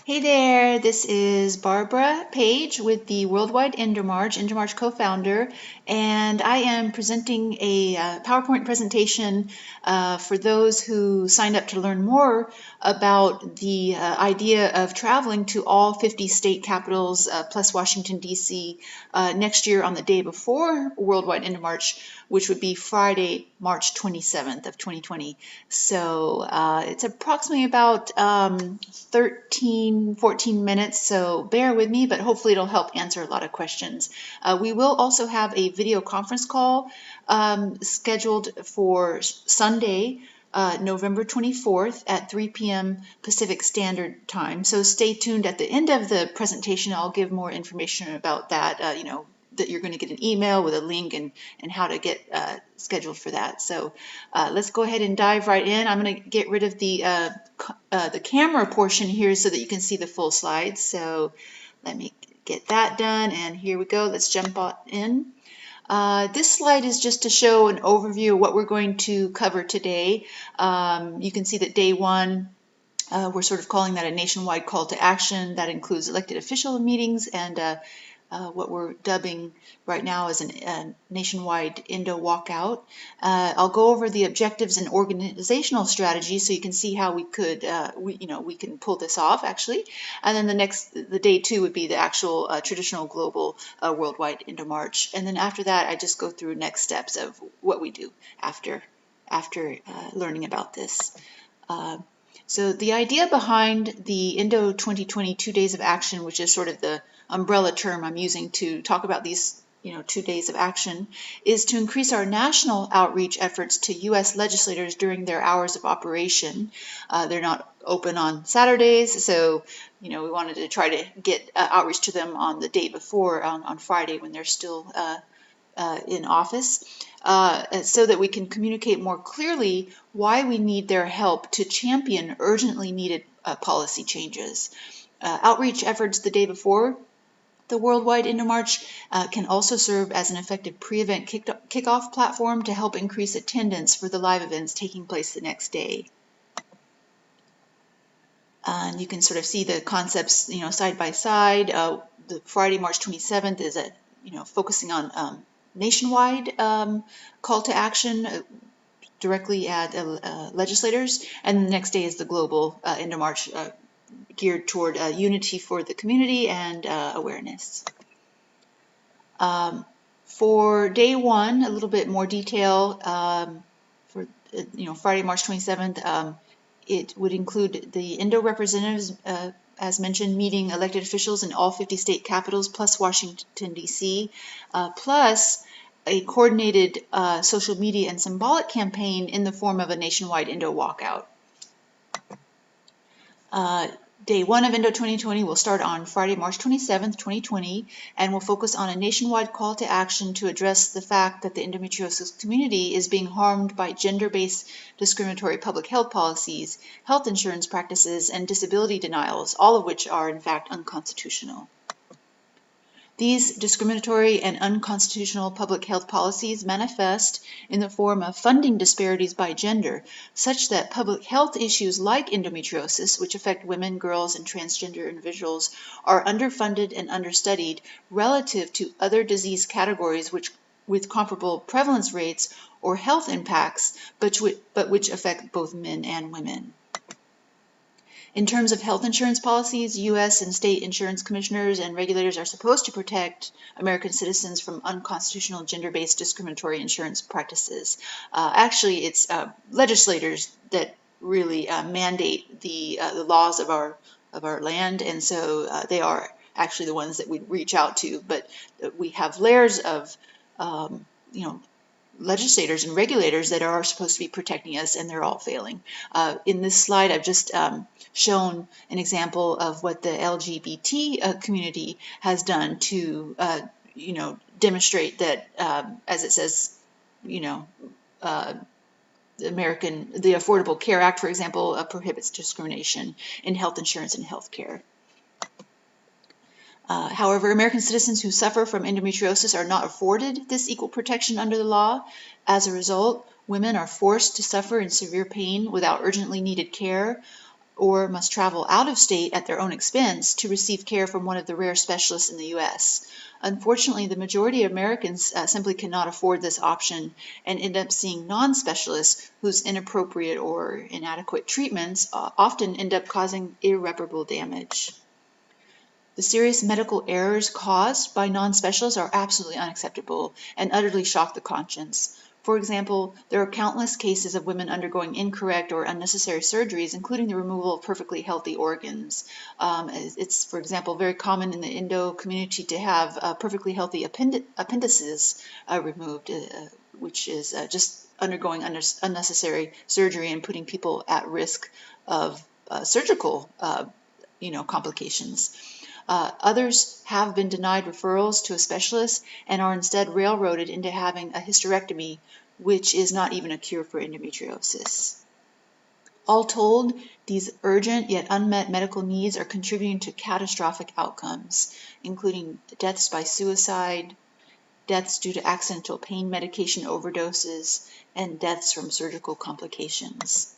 Hey there, this is Barbara Page with the Worldwide EndoMarch co-founder, and I am presenting a PowerPoint presentation for those who signed up to learn more about the idea of traveling to all 50 state capitals plus Washington, D.C. Next year on the day before Worldwide EndoMarch, which would be Friday, March 27th of 2020. So it's approximately about 14 minutes, so bear with me, but hopefully it'll help answer a lot of questions. We will also have a video conference call scheduled for Sunday, November 24th at 3 p.m. Pacific Standard Time. So stay tuned. At the end of the presentation, I'll give more information about that, that you're going to get an email with a link and how to get scheduled for that. So let's go ahead and dive right in. I'm going to get rid of the camera portion here so that you can see the full slides. So let me get that done, and here we go. Let's jump in. This slide is just to show an overview of what we're going to cover today. You can see that day one, we're sort of calling that a nationwide call to action. That includes elected official meetings and what we're dubbing right now as a nationwide Endo walkout. I'll go over the objectives and organizational strategy so you can see how we could, we can pull this off actually. And then the day two would be the actual traditional global worldwide EndoMarch. And then after that, I just go through next steps of what we do after learning about this. So the idea behind the Endo 2020 2 days of action, which is sort of the umbrella term I'm using to talk about these 2 days of action, is to increase our national outreach efforts to U.S. legislators during their hours of operation. They're not open on Saturdays, so we wanted to try to get outreach to them on the day before, on Friday, when they're still in office, so that we can communicate more clearly why we need their help to champion urgently needed policy changes. Outreach efforts the day before the Worldwide EndoMarch can also serve as an effective pre-event kickoff platform to help increase attendance for the live events taking place the next day. And you can sort of see the concepts, side by side. The Friday, March 27th is focusing on nationwide call to action directly at legislators, and the next day is the global EndoMarch geared toward unity for the community and awareness. For day one, a little bit more detail. For Friday, March 27th, it would include the Endo representatives, as mentioned, meeting elected officials in all 50 state capitals plus Washington, D.C., plus a coordinated social media and symbolic campaign in the form of a nationwide Endo walkout. Day one of Endo 2020 will start on Friday, March 27th, 2020, and will focus on a nationwide call to action to address the fact that the endometriosis community is being harmed by gender-based discriminatory public health policies, health insurance practices, and disability denials, all of which are in fact unconstitutional. These discriminatory and unconstitutional public health policies manifest in the form of funding disparities by gender, such that public health issues like endometriosis, which affect women, girls, and transgender individuals, are underfunded and understudied relative to other disease categories with comparable prevalence rates or health impacts, but which affect both men and women. In terms of health insurance policies, U.S. and state insurance commissioners and regulators are supposed to protect American citizens from unconstitutional gender-based discriminatory insurance practices. Actually, it's legislators that really mandate the laws of our land, and so they are actually the ones that we reach out to. But we have layers of legislators and regulators that are supposed to be protecting us, and they're all failing. In this slide, I've just shown an example of what the LGBT community has done to, demonstrate that, as it says, the Affordable Care Act, for example, prohibits discrimination in health insurance and health care. However, American citizens who suffer from endometriosis are not afforded this equal protection under the law. As a result, women are forced to suffer in severe pain without urgently needed care. or must travel out of state at their own expense to receive care from one of the rare specialists in the U.S. Unfortunately, the majority of Americans simply cannot afford this option and end up seeing non-specialists whose inappropriate or inadequate treatments often end up causing irreparable damage. The serious medical errors caused by non-specialists are absolutely unacceptable and utterly shock the conscience. For example, there are countless cases of women undergoing incorrect or unnecessary surgeries, including the removal of perfectly healthy organs. It's, for example, very common in the Endo community to have perfectly healthy appendices removed, which is just undergoing unnecessary surgery and putting people at risk of surgical complications. Others have been denied referrals to a specialist and are instead railroaded into having a hysterectomy, which is not even a cure for endometriosis. All told, these urgent yet unmet medical needs are contributing to catastrophic outcomes, including deaths by suicide, deaths due to accidental pain medication overdoses, and deaths from surgical complications.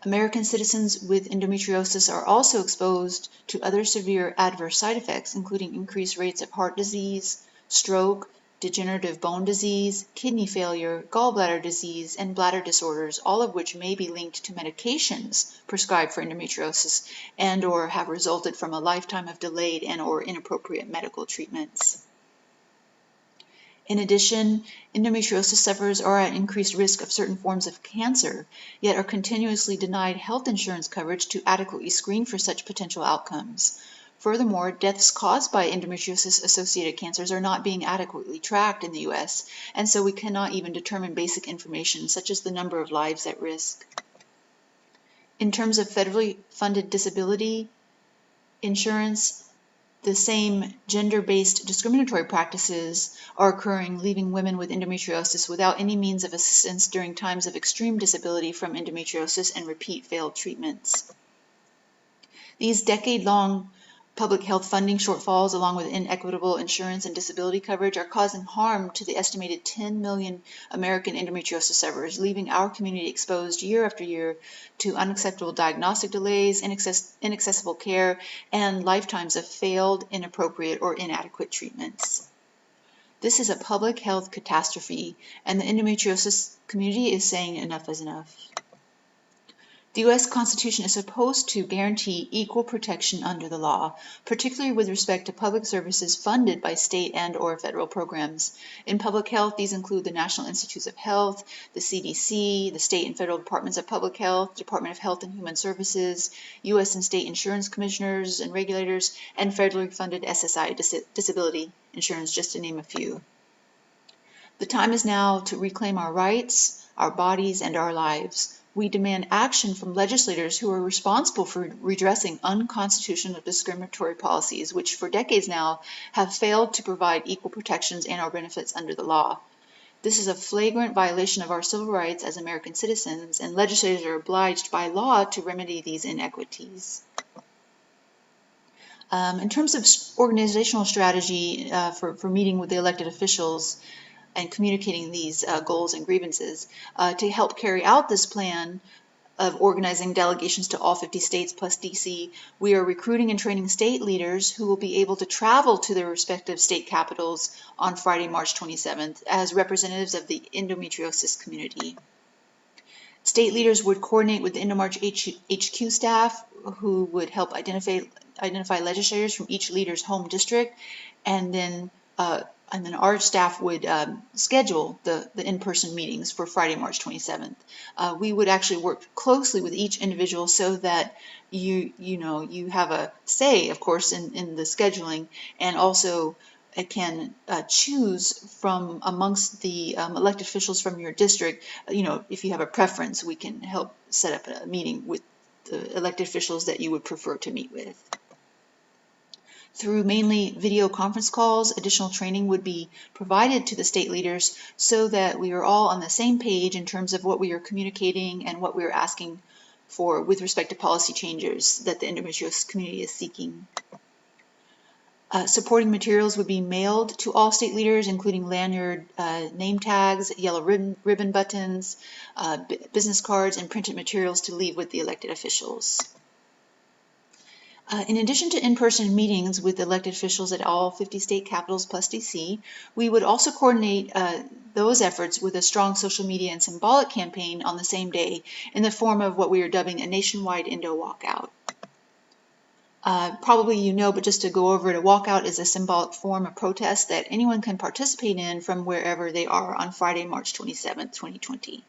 American citizens with endometriosis are also exposed to other severe adverse side effects, including increased rates of heart disease, stroke, degenerative bone disease, kidney failure, gallbladder disease, and bladder disorders, all of which may be linked to medications prescribed for endometriosis and/or have resulted from a lifetime of delayed and/or inappropriate medical treatments. In addition, endometriosis sufferers are at increased risk of certain forms of cancer, yet are continuously denied health insurance coverage to adequately screen for such potential outcomes. Furthermore, deaths caused by endometriosis-associated cancers are not being adequately tracked in the U.S., and so we cannot even determine basic information such as the number of lives at risk. In terms of federally funded disability insurance, the same gender-based discriminatory practices are occurring, leaving women with endometriosis without any means of assistance during times of extreme disability from endometriosis and repeat failed treatments. These decade-long public health funding shortfalls, along with inequitable insurance and disability coverage, are causing harm to the estimated 10 million American endometriosis sufferers, leaving our community exposed year after year to unacceptable diagnostic delays, inaccessible care, and lifetimes of failed, inappropriate, or inadequate treatments. This is a public health catastrophe, and the endometriosis community is saying enough is enough. The U.S. Constitution is supposed to guarantee equal protection under the law, particularly with respect to public services funded by state and/or federal programs. In public health, these include the National Institutes of Health, the CDC, the state and federal departments of public health, Department of Health and Human Services, U.S. and state insurance commissioners and regulators, and federally funded SSI disability insurance, just to name a few. The time is now to reclaim our rights, our bodies, and our lives. We demand action from legislators who are responsible for redressing unconstitutional discriminatory policies, which for decades now have failed to provide equal protections and our benefits under the law. This is a flagrant violation of our civil rights as American citizens, and legislators are obliged by law to remedy these inequities. In terms of organizational strategy for meeting with the elected officials and communicating these goals and grievances, to help carry out this plan of organizing delegations to all 50 states plus DC, we are recruiting and training state leaders who will be able to travel to their respective state capitals on Friday, March 27th as representatives of the endometriosis community. State leaders would coordinate with the EndoMarch HQ staff, who would help identify legislators from each leader's home district, and then our staff would schedule the in-person meetings for Friday, March 27th. We would actually work closely with each individual so that you have a say, of course, in the scheduling, and also can choose from amongst the elected officials from your district. If you have a preference, we can help set up a meeting with the elected officials that you would prefer to meet with. Through mainly video conference calls, additional training would be provided to the state leaders so that we are all on the same page in terms of what we are communicating and what we are asking for with respect to policy changes that the endometriosis community is seeking. Supporting materials would be mailed to all state leaders, including lanyard name tags, yellow ribbon buttons, business cards, and printed materials to leave with the elected officials. In addition to in-person meetings with elected officials at all 50 state capitals plus DC, we would also coordinate those efforts with a strong social media and symbolic campaign on the same day in the form of what we are dubbing a nationwide Endo walkout. Probably you know, but just to go over it, a walkout is a symbolic form of protest that anyone can participate in from wherever they are on Friday, March 27, 2020.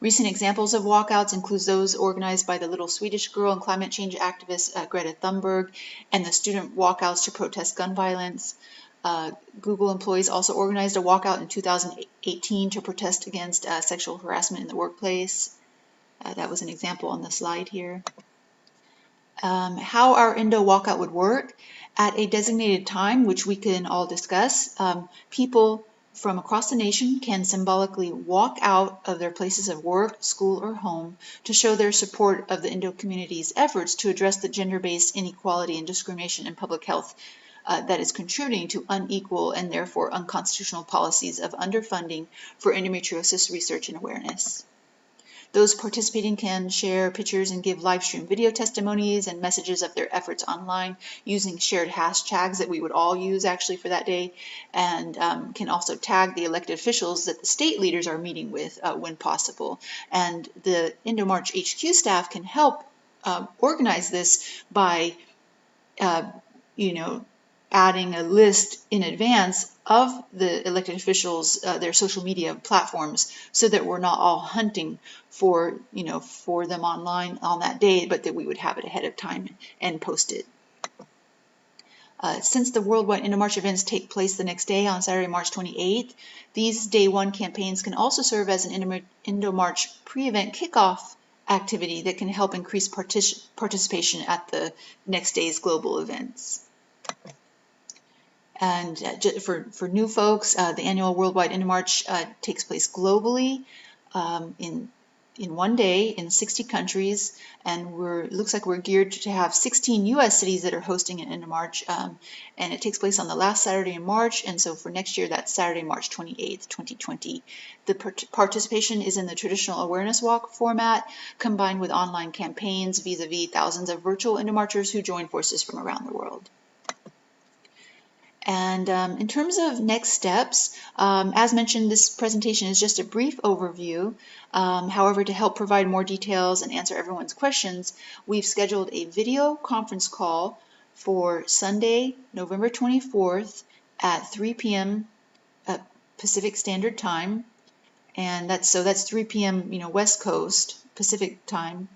Recent examples of walkouts include those organized by the little Swedish girl and climate change activist Greta Thunberg, and the student walkouts to protest gun violence. Google employees also organized a walkout in 2018 to protest against sexual harassment in the workplace. That was an example on the slide here. How our Endo walkout would work: at a designated time, which we can all discuss, people from across the nation can symbolically walk out of their places of work, school, or home to show their support of the Endo community's efforts to address the gender-based inequality and discrimination in public health that is contributing to unequal and therefore unconstitutional policies of underfunding for endometriosis research and awareness. Those participating can share pictures and give live stream video testimonies and messages of their efforts online using shared hashtags that we would all use actually for that day, and can also tag the elected officials that the state leaders are meeting with when possible. And the EndoMarch HQ staff can help organize this by adding a list in advance of the elected officials, their social media platforms, so that we're not all hunting for them online on that day, but that we would have it ahead of time and post it. Since the Worldwide EndoMarch events take place the next day on Saturday, March 28th, these day one campaigns can also serve as an EndoMarch pre-event kickoff activity that can help increase participation at the next day's global events. And for new folks, the annual Worldwide EndoMarch takes place globally in one day in 60 countries, and looks like we're geared to have 16 U.S. cities that are hosting an EndoMarch, and it takes place on the last Saturday in March, and so for next year that's Saturday, March 28th, 2020. The participation is in the traditional awareness walk format, combined with online campaigns vis-a-vis thousands of virtual EndoMarchers who join forces from around the world. And in terms of next steps, as mentioned, this presentation is just a brief overview. However, to help provide more details and answer everyone's questions, we've scheduled a video conference call for Sunday, November 24th at 3 p.m. Pacific Standard Time. And that's 3 p.m. West Coast Pacific Time.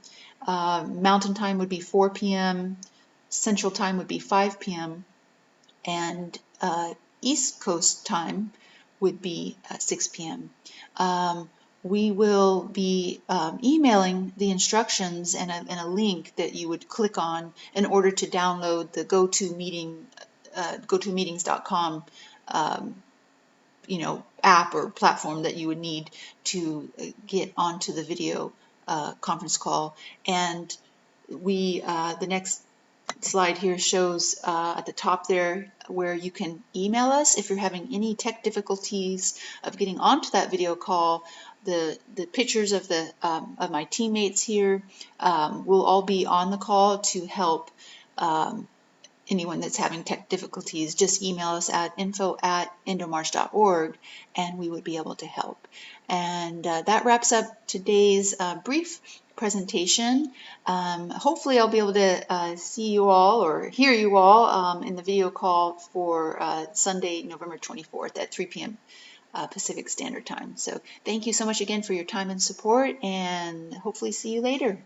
Mountain Time would be 4 p.m. Central Time would be 5 p.m. and East Coast time would be 6 p.m. We will be emailing the instructions and a link that you would click on in order to download the GoToMeetings.com app or platform that you would need to get onto the video conference call. And the next slide here shows at the top there where you can email us if you're having any tech difficulties of getting onto that video call. The pictures of my teammates here will all be on the call to help anyone that's having tech difficulties. Just email us at info@endomarch.org and we would be able to help. And that wraps up today's brief presentation. Hopefully I'll be able to see you all or hear you all in the video call for Sunday, November 24th at 3 p.m. Pacific Standard Time. So thank you so much again for your time and support, and hopefully see you later.